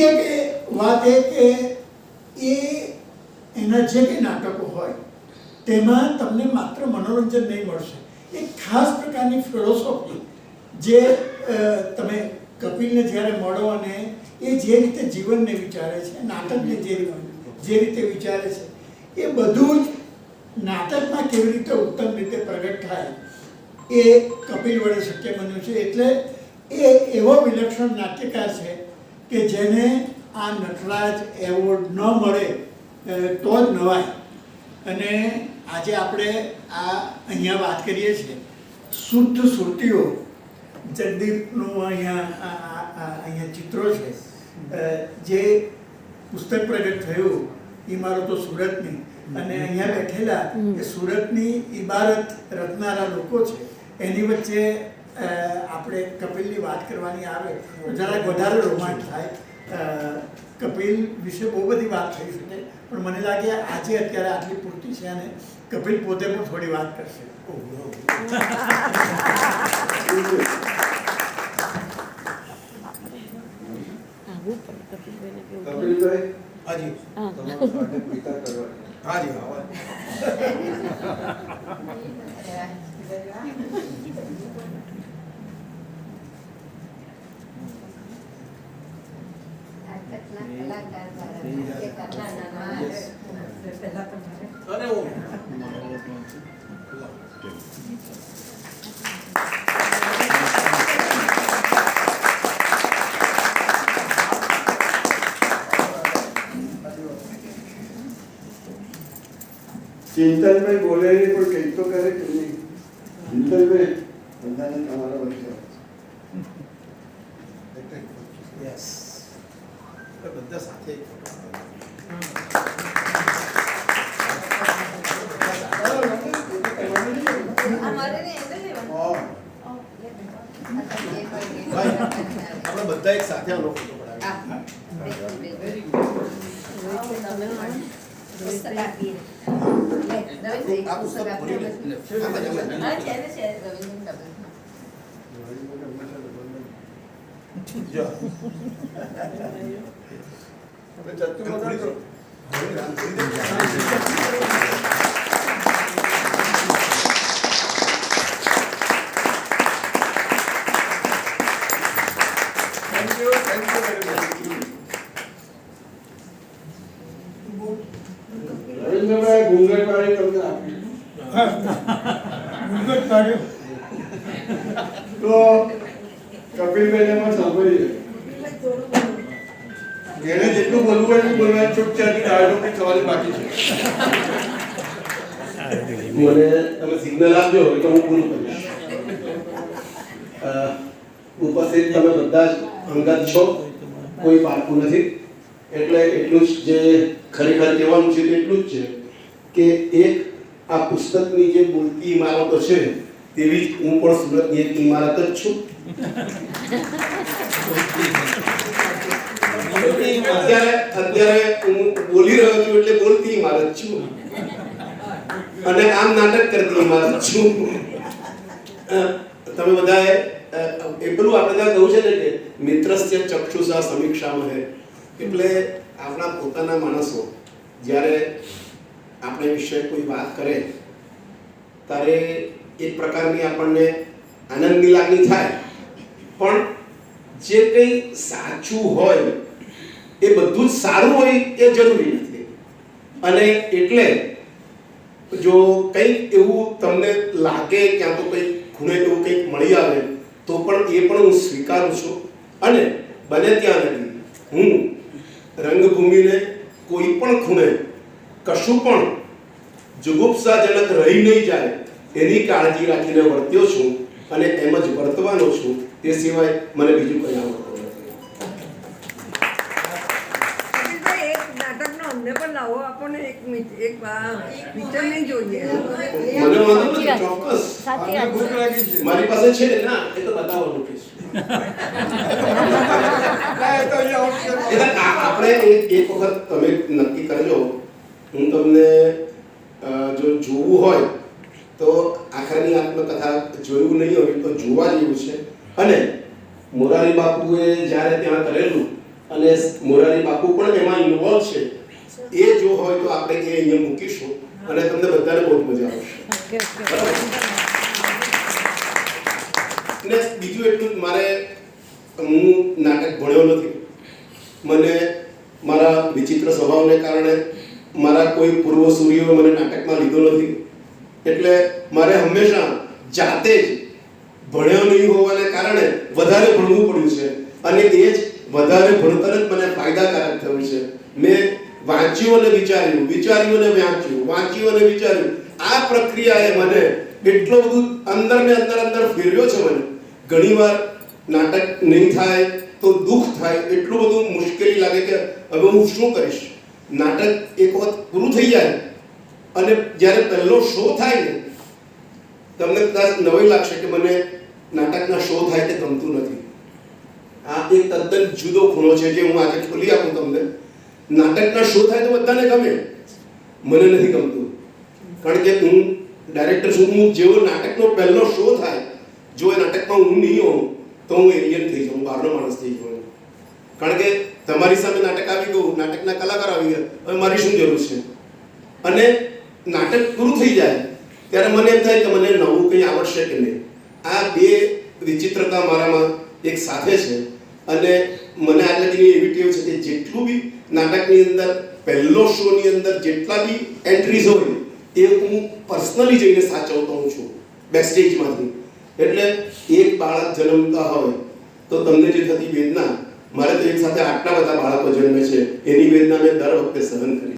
બીજી એક વાત એ કે એ એના જે કંઈ નાટકો હોય તેમાં તમને માત્ર મનોરંજન નહીં મળશે, એક ખાસ પ્રકારની ફિલોસોફી જે તમે કપિલને જ્યારે મળો અને એ જે રીતે જીવનને વિચારે છે, નાટકને જે રીતે વિચારે છે, એ બધું જ નાટકમાં કેવી રીતે ઉત્તમ રીતે પ્રગટ થાય એ કપિલ વડે શક્ય બન્યું છે. એટલે એ એવો વિલક્ષણ નાટ્યકાર છે કે જેને આ નટરાજ એવોર્ડ ન મળે તો જ નવાય. અને આજે આપણે આ અહીંયા વાત કરીએ છીએ શુદ્ધ સુરતીઓ, જગદીપનું અહીંયા ચિત્રો છે, જે પુસ્તક પ્રગટ થયું ઇમારતો તો સુરતની, અને અહીંયા બેઠેલા કે સુરતની ઇબારત રચનારા લોકો છે, એની વચ્ચે આપણે કપિલની વાત કરવાની આવે તો જરાક વધારે રોમાંચ થાય. કપિલ વિશે બહુ બધી વાત થઈ શકે, પણ મને લાગે આજે અત્યારે આટલી પૂરતી છે અને કપિલ પોતે પણ થોડી વાત કરશે. કપિલભાઈ, હાજી, તમારો સ્વાગત વિચાર કરવા. હાજી, આવો. ચિંતનભાઈ બોલે નહીં પણ કંઈક તો કરે કે નહીં? ચિંતનભાઈ, બધાને તમારા વર્ષો બધા સાથે આપણે બધા એક સાથે આનો ફોટો રવિન્દ્રભાઈ ઘૂંઘટ વાળી તમને આપી ઘૂંઘટ કાઢ્યો તો કપિલભાઈને પણ સાંભળીએ. એને જેટલું બોલવું હોય એટલું બોલવાનું, ચૂપચાપ ડાયલોગ સવાલ બાકી છે. મને તમે સિગ્નલ આપજો એટલે હું પૂરું કરીશ. ઉપસ્થિત તમે બધા જ અંગત છો, કોઈ પારકું નથી, એટલે એટલું જ જે ખરેખર કહેવાનું છે એટલું જ છે કે એક આ પુસ્તકની જે બોલતી ઇમારતો છે તેવી જ હું પણ સુરતની એક ઇમારત જ છું. અત્યારે હું બોલી રહ્યો છું એટલે બોલતી ઇમારત છું, અને આમ નાટક કરતી ઇમારત છું. તમે બધાએ એટલું આપણે ત્યાં કહું છે ને કે મિત્રસ્ય ચક્ષુષા સમીક્ષામહે, એટલે આપણા પોતાના માણસો જ્યારે આપણે વિશે કોઈ વાત કરે ત્યારે એક પ્રકારની આપણને આનંદની લાગણી થાય, પણ જે કંઈ સાચું હોય એ બધું જ સારું હોય એ જરૂરી નથી. અને એટલે જો કંઈક એવું તમને લાગે ક્યાં તો કંઈક ખૂણે એવું કંઈક મળી આવે તો પણ એ પણ હું સ્વીકારું છું. અને બને ત્યાં લગી હું રંગભૂમિને કોઈ પણ ખૂણે કશું પણ જુગુપ્સાજનક રહી નહીં જાય એની કાળજી રાખીને વર્ત્યો છું, અને એમ જ વર્તવાનો છું. તે સિવાય મને બીજું કંઈ આવડતું નથી. અમને પણ લાવો, આપણને એક પિક્ચર નહીં જોઈએ. મને વાંધો નથી, ચોક્કસ મારી પાસે છે ને, ના એ તો બતાવવાનું છે. આપણે એક વખત તમે નક્કી કરજો, હું તમને જો જોવું હોય તો આખરની આત્મકથા જોયું નહીં હોય તો જોવા જેવું છે. અને મોરારી બાપુએ જ્યારે ત્યાં કરેલું અને મોરારી બાપુ પણ એમાં ઇન્વોલ્વ છે. એ જો હોય તો આપણે એ અહીંયા મૂકીશું અને તમને બધાને બહુ મજા આવશે. ને બીજું એટલું જ, મારે હું નાટક ભણ્યો નથી. મને મારા વિચિત્ર સ્વભાવને કારણે મારા કોઈ પૂર્વસૂરીઓ મને નાટકમાં લીધો નથી. એટલે મારે હંમેશા જાતે જ ભણ્યો નહીં હોવાને કારણે વધારે ભણવું પડ્યું છે અને એ જ વધારે ભણતર જ મને ફાયદાકારક થયું છે. મેં વાંચ્યું અને વિચાર્યું, વિચાર્યું અને વાંચ્યું, વાંચ્યું અને વિચાર્યું. આ પ્રક્રિયાએ મને એટલો બધું અંદર ને અંદર ફેરવ્યો છે. મને ઘણીવાર નાટક નહીં થાય તો દુઃખ થાય, એટલું બધું મુશ્કેલી લાગે કે હવે હું શું કરીશ. નાટક એક વખત પૂરું થઈ જાય અને જ્યારે પહેલો શો થાય ને, તમને કદાચ નવાઈ લાગશે કે મને નાટકના શો થાય તે ગમતું નથી. આ એક તદ્દન જુદો ખૂણો છે જે હું આજે ખોલી આપું તમને. નાટકના શો થાય તો બધાને ગમે, મને નથી ગમતું. કારણ કે હું ડાયરેક્ટર છું. હું જેવો નાટકનો પહેલો શો થાય, જો એ નાટકમાં હું નહીં હોઉં તો હું એલિયન થઈ જાઉં, બહારનો માણસ થઈ જાઉં. કારણ કે તમારી સામે નાટક આવી ગયું, નાટકના કલાકાર આવી ગયા, હવે મારી શું જરૂર છે. અને નાટક પૂરું થઈ જાય ત્યારે મને એમ થાય કે મને નવું કંઈ આવડશે કે નહીં. આ બે વિચિત્રતા મારામાં એક સાથે છે. અને મને આટલા દિનની એવી ટેવ છે કે જેટલું બી નાટકની અંદર પહેલો શોની અંદર જેટલા બી એન્ટ્રીઝ હોય એ હું પર્સનલી જઈને સાચવતો હું છું બેકસ્ટેજમાંથી. એટલે એક બાળક જન્મતા હોય તો તમને જે થતી વેદના, મારે તો એક સાથે આટલા બધા બાળકો જન્મે છે એની વેદના મેં દર વખતે સહન કરી.